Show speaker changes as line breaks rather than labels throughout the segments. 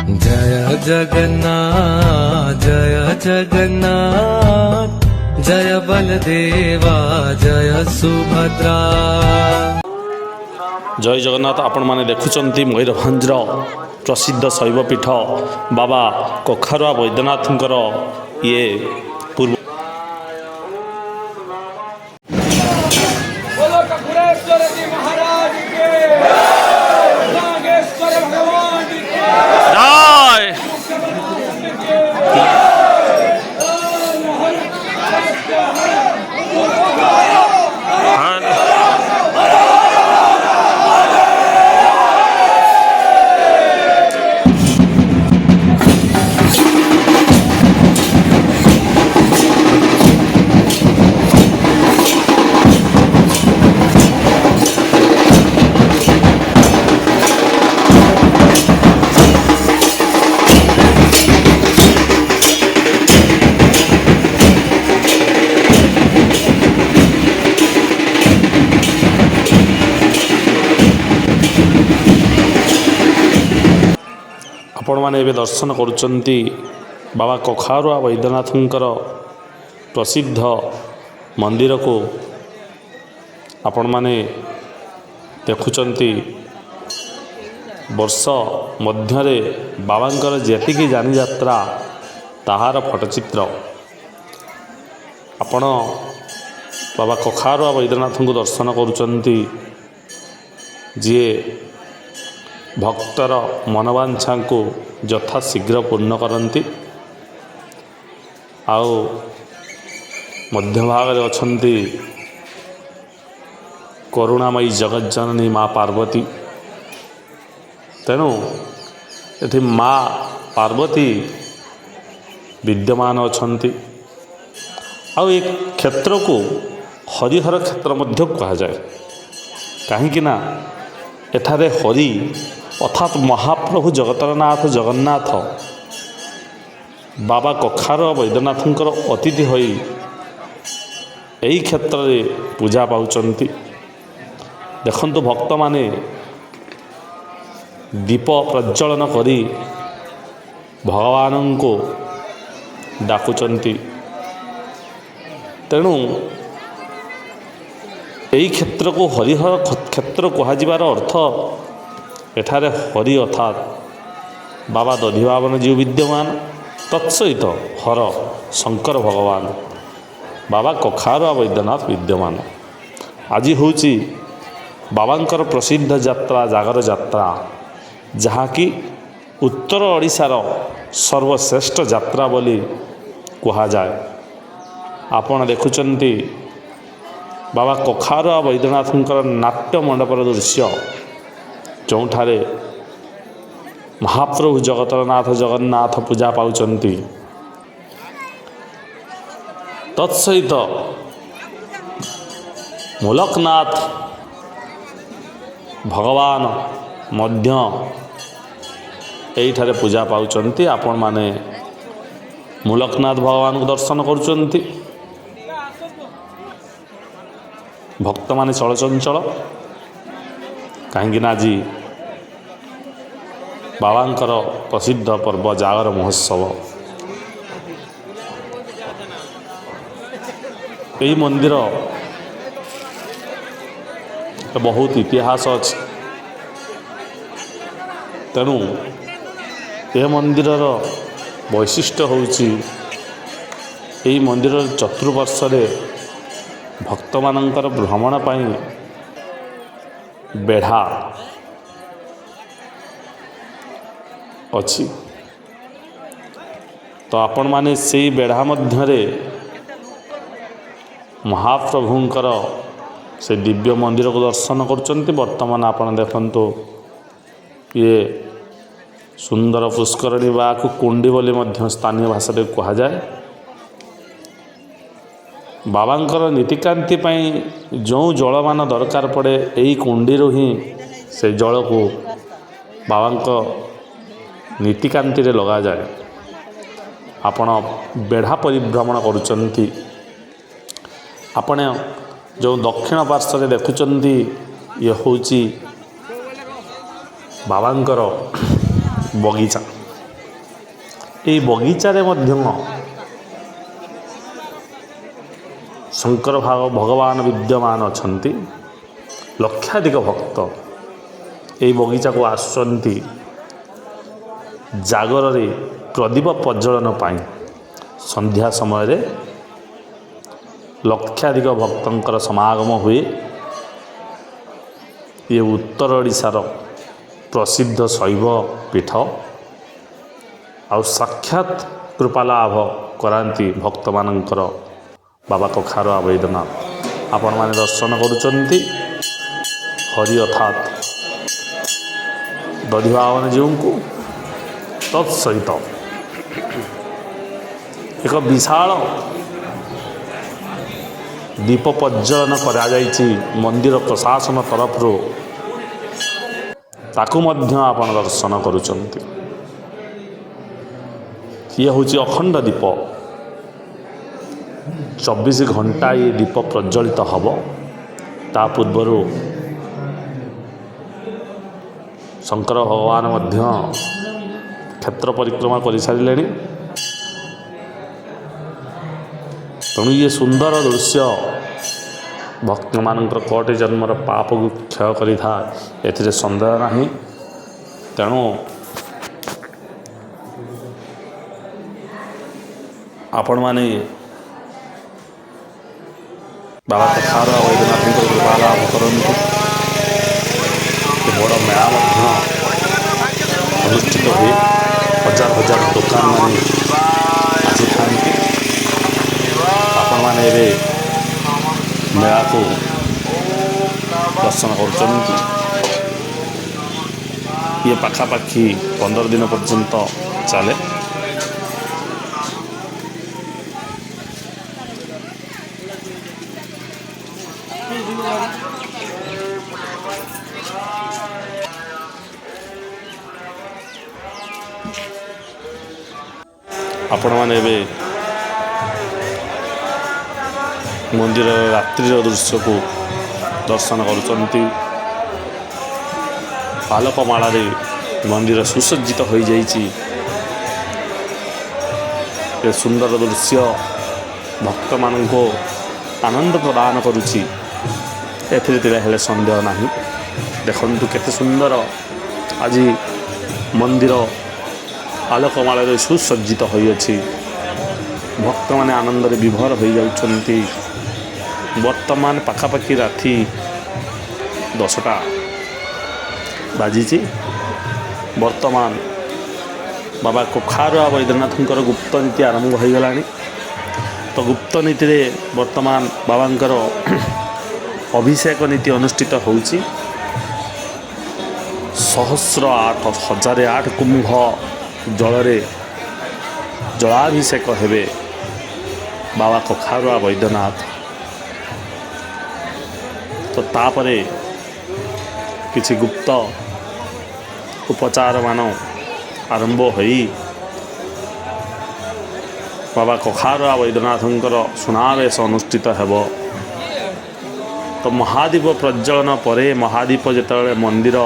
जय जगन्नाथ जय बलदेवा जय सुभद्रा।
जय जगन्नाथ। आपण माने देखुचंती मयूरभंजर प्रसिद्ध शैवपीठ बाबा कखारुआ वैद्यनाथंकर ये पूर्व आपण माने एबे दर्शन करुचंती बाबा कखारुआ वैद्यनाथंकर प्रसिद्ध मंदिर को आपण माने देखुचंती। वर्ष मध्यरे बाबांकर जेतिकी जानी यात्रा ताहार फटचित्र आपण बाबा कखारुआ वैद्यनाथं को दर्शन करुचंती जी भक्तर मनवांछा को यथा शीघ्र पूर्ण करती। आउ मध्य भाग अच्छी करुणामयी जगज्जननी माँ पार्वती। तेणु ये माँ पार्वती विद्यमान अच्छी। आउ एक क्षेत्र को हरिहर क्षेत्र मध्य कहा जाए कहीं ना एठारे हरि अर्थात महाप्रभु जगतरनाथ जगन्नाथ बाबा कखारुआ वैद्यनाथंकर अतिथि होई यही क्षेत्र में पूजा पाउचंती। देखंतु भक्त माने दीप प्रज्वलन करी भगवान को डाकुचंती। तेणु यही क्षेत्र को हरिहर क्षेत्र कहुर अर्थ एठारे हरि अर्थात बाबा दधिबाबन जीव विद्यमान तत्सहित हर शंकर भगवान बाबा कखारुआ वैद्यनाथ विद्यमान। आज हूँ बाबांकर प्रसिद्ध यात्रा जागर यात्रा जहाँकि उत्तर ओडिशार सर्वश्रेष्ठ यात्रा बोली कहा जाए। आपण देखुचंती बाबा कखारुआ वैद्यनाथंकर नाट्य मंडपर दृश्य जोठारे महाप्रभु जगतरनाथ जगन्नाथ पूजा पाउचंती। तत्सहित मूलकनाथ भगवान मध्य यहीठारे पूजा पाउचंती। आपण माने मूलकनाथ भगवान को दर्शन करुचंती। भक्त माने चलचंचल कहीं आज बाबांकर प्रसिद्ध पर्व जागर महोत्सव। यही मंदिर बहुत इतिहास अच्छे। तेणु यह मंदिर वैशिष्ट्य होउची यही मंदिर चतुर्वर्षरे भक्त मानकर भ्रमण पाई बेढ़ा अच्छी। तो आपण माने से बेढ़ा मध्यरे महाप्रभुंकर से दिव्य मंदिर को दर्शन करचंती। वर्तमान आपण देखंतु ये सुंदर पुष्करणी बा कुंडी बोली मध्य स्थानीय भाषा कहा जाए। बाबांकर नीतिकांति पाई जो जलमान दरकार पड़े यही कुंडी ही से जल को बाबांक नीतिकांति रे लगा जाए। आपण बेढ़ा परिभ्रमण करुचंती। आपण जो दक्षिण पार्श्व देखुचंती ये हूँ बाबांकर बगीचा। ଏହି ବଗିଚାରେ ମଧ୍ୟ ଶଙ୍କର ଭଗବାନ ବିଦ୍ୟମାନ ଅଛନ୍ତି। ଲକ୍ଷାଧିକ ଭକ୍ତ ଏହି ବଗିଚାକୁ ଆସୁଛନ୍ତି ଜାଗରରେ ପ୍ରଦୀପ ପ୍ରଜ୍ୱଳନ ପାଇଁ। ସନ୍ଧ୍ୟା ସମୟରେ ଲକ୍ଷାଧିକ ଭକ୍ତଙ୍କର ସମାଗମ ହୁଏ। ଇଏ ଉତ୍ତର ଓଡ଼ିଶାର ପ୍ରସିଦ୍ଧ ଶୈବ ପୀଠ। ଆଉ ସାକ୍ଷାତ କୃପାଲାଭ କରାନ୍ତି ଭକ୍ତମାନଙ୍କର ବାବା କଖାରୁଆ ବୈଦ୍ୟନାଥ। ଆପଣମାନେ ଦର୍ଶନ କରୁଛନ୍ତି ହରି ଅର୍ଥାତ୍ ଦଧିବାବନଜୀଉଙ୍କୁ। ତତ୍ସହିତ ଏକ ବିଶାଳ ଦୀପ ପ୍ରଜ୍ୱଳନ କରାଯାଇଛି ମନ୍ଦିର ପ୍ରଶାସନ ତରଫରୁ। ତାକୁ ମଧ୍ୟ ଆପଣ ଦର୍ଶନ କରୁଛନ୍ତି। ଇଏ ହେଉଛି ଅଖଣ୍ଡ ଦୀପ। 24 ଘଣ୍ଟା ଏ ଦୀପ ପ୍ରଜ୍ୱଳିତ ହେବ। ତା ପୂର୍ବରୁ ଶଙ୍କର ଭଗବାନ ମଧ୍ୟ କ୍ଷେତ୍ର ପରିକ୍ରମା କରିସାରିଲେଣି। ତେଣୁ ଇଏ ସୁନ୍ଦର ଦୃଶ୍ୟ ଭକ୍ତମାନଙ୍କର କୋଟି ଜନ୍ମର ପାପକୁ କ୍ଷୟ କରିଥାଏ, ଏଥିରେ ସନ୍ଦେହ ନାହିଁ। ତେଣୁ ଆପଣମାନେ ବାବା କଖାରୁଆ ବୈଦ୍ୟନାଥଙ୍କର କୃପା ଲାଭ କରନ୍ତୁ। ବଡ଼ ମେଳା ମଧ୍ୟ ଅନୁଷ୍ଠିତ ହୁଏ। ହଜାର ହଜାର ଦୋକାନମାନେ ଆସିଥାନ୍ତି। ଆପଣମାନେ ଏବେ ମେଳାକୁ ଦର୍ଶନ କରୁଛନ୍ତି। ଇଏ ପାଖାପାଖି 15 ଦିନ ପର୍ଯ୍ୟନ୍ତ ଚାଲେ। ଆପଣମାନେ ଏବେ ମନ୍ଦିରର ରାତ୍ରିର ଦୃଶ୍ୟକୁ ଦର୍ଶନ କରୁଛନ୍ତି। ଆଲୋକମାଳାରେ ମନ୍ଦିର ସୁସଜ୍ଜିତ ହୋଇଯାଇଛି। ଏ ସୁନ୍ଦର ଦୃଶ୍ୟ ଭକ୍ତମାନଙ୍କୁ ଆନନ୍ଦ ପ୍ରଦାନ କରୁଛି, ଏଥିରେ ତିଳେ ହେଲେ ସନ୍ଦେହ ନାହିଁ। ଦେଖନ୍ତୁ କେତେ ସୁନ୍ଦର ଆଜି ମନ୍ଦିର ଆଲୋକମାଳାରେ ସୁସଜ୍ଜିତ ହୋଇଅଛି। ଭକ୍ତମାନେ ଆନନ୍ଦରେ ବିଭୋର ହୋଇଯାଉଛନ୍ତି। ବର୍ତ୍ତମାନ ପାଖାପାଖି ରାତି 10ଟା ବାଜିଛି। ବର୍ତ୍ତମାନ ବାବା କଖାରୁଆ ବୈଦ୍ୟନାଥଙ୍କର ଗୁପ୍ତ ନୀତି ଆରମ୍ଭ ହୋଇଗଲାଣି। ତ ଗୁପ୍ତ ନୀତିରେ ବର୍ତ୍ତମାନ ବାବାଙ୍କର ଅଭିଷେକ ନୀତି ଅନୁଷ୍ଠିତ ହେଉଛି। 1008 କୁମ୍ଭ ଜଳରେ ଜଳାଭିଷେକ ହେବେ ବାବା କଖାରୁଆ ବୈଦ୍ୟନାଥ। ତ ତାପରେ କିଛି ଗୁପ୍ତ ଉପଚାରମାନ ଆରମ୍ଭ ହୋଇ ବାବା କଖାରୁଆ ବୈଦ୍ୟନାଥଙ୍କର ସୁନାବେଶ ଅନୁଷ୍ଠିତ ହେବ। ତ ମହାଦୀପ ପ୍ରଜ୍ୱଳନ ପରେ ମହାଦୀପ ଯେତେବେଳେ ମନ୍ଦିର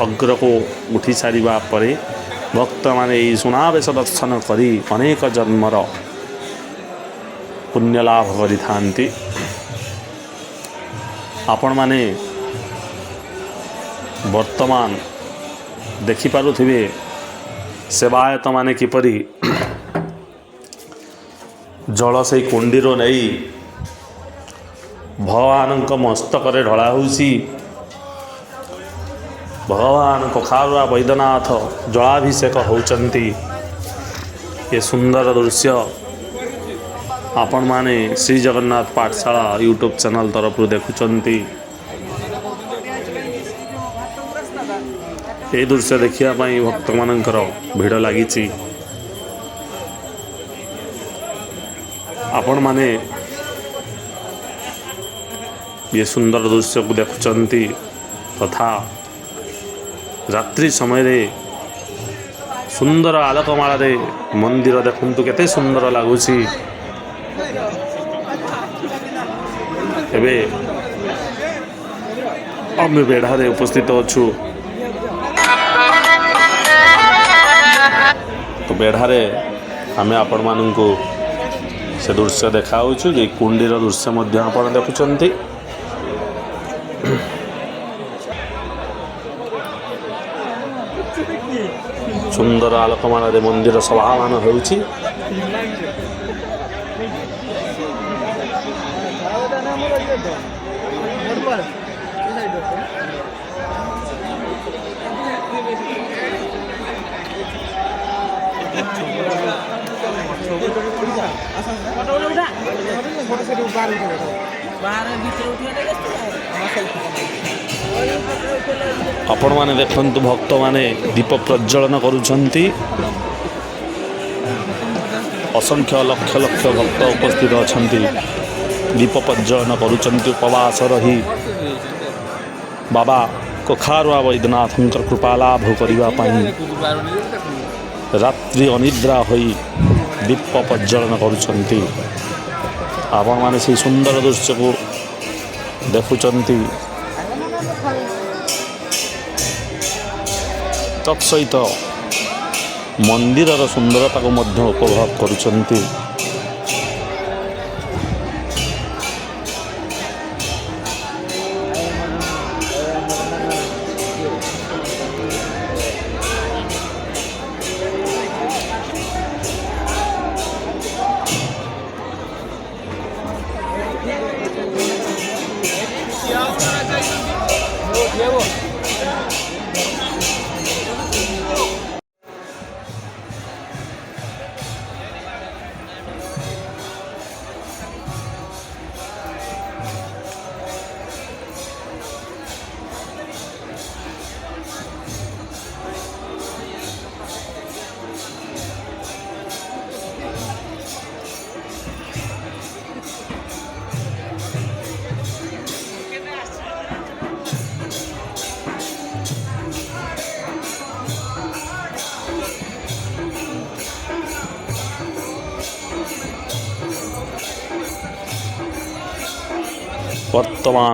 ଅଗ୍ରକୁ ଉଠି ସାରିବା ପରେ ଭକ୍ତମାନେ ଏହି ସୁନାବେଶ ଦର୍ଶନ କରି ଅନେକ ଜନ୍ମର ପୁଣ୍ୟ ଲାଭ କରିଥାନ୍ତି। ଆପଣମାନେ ବର୍ତ୍ତମାନ ଦେଖିପାରୁଥିବେ ସେବାୟତମାନେ କିପରି ଜଳ ସେଇ କୁଣ୍ଡିରୁ ନେଇ ଭଗବାନଙ୍କ ମସ୍ତକରେ ଢଳା ହେଉଛି। ଭଗବାନ କଖାରୁଆ ବୈଦ୍ୟନାଥ ଜଳାଭିଷେକ ହେଉଛନ୍ତି। ଏ ସୁନ୍ଦର ଦୃଶ୍ୟ ଆପଣମାନେ ଶ୍ରୀ ଜଗନ୍ନାଥ ପାଠଶାଳା ୟୁଟ୍ୟୁବ୍ ଚ୍ୟାନେଲ୍ ତରଫରୁ ଦେଖୁଛନ୍ତି। ଏହି ଦୃଶ୍ୟ ଦେଖିବା ପାଇଁ ଭକ୍ତମାନଙ୍କର ଭିଡ଼ ଲାଗିଛି। ଆପଣମାନେ ଏ ସୁନ୍ଦର ଦୃଶ୍ୟକୁ ଦେଖୁଛନ୍ତି ତଥା ରାତ୍ରି ସମୟରେ ସୁନ୍ଦର ଆଲୋକମାଳାରେ ମନ୍ଦିର ଦେଖନ୍ତୁ କେତେ ସୁନ୍ଦର ଲାଗୁଛି। ଏବେ ଆମେ ବେଢ଼ାରେ ଉପସ୍ଥିତ ଅଛୁ। ତ बेढ़ारे आमे आपण मानू से दृश्य देखाऊँ जे कुंडीर दृश्य आपण देखुंत सुंदर आलोकमान मंदिर सभामान होउछि। आपण माने देखंतु भक्त माने दीप प्रज्वलन करुछंती। असंख्य लक्ष लक्ष भक्त उपस्थित अछंती दीप प्रज्वलन करुछंती। उपवास रही बाबा कखारुआ वैद्यनाथंकर कृपा लाभ करिवा पाई रात्रि अनिद्रा होई दीप प्रज्वलन करुछंती। आपण माने से सुंदर दृश्य को देखुचंती। तत्सहित मंदिरर सुंदरता को मध्य उपभोग करुचंती। वर्तमान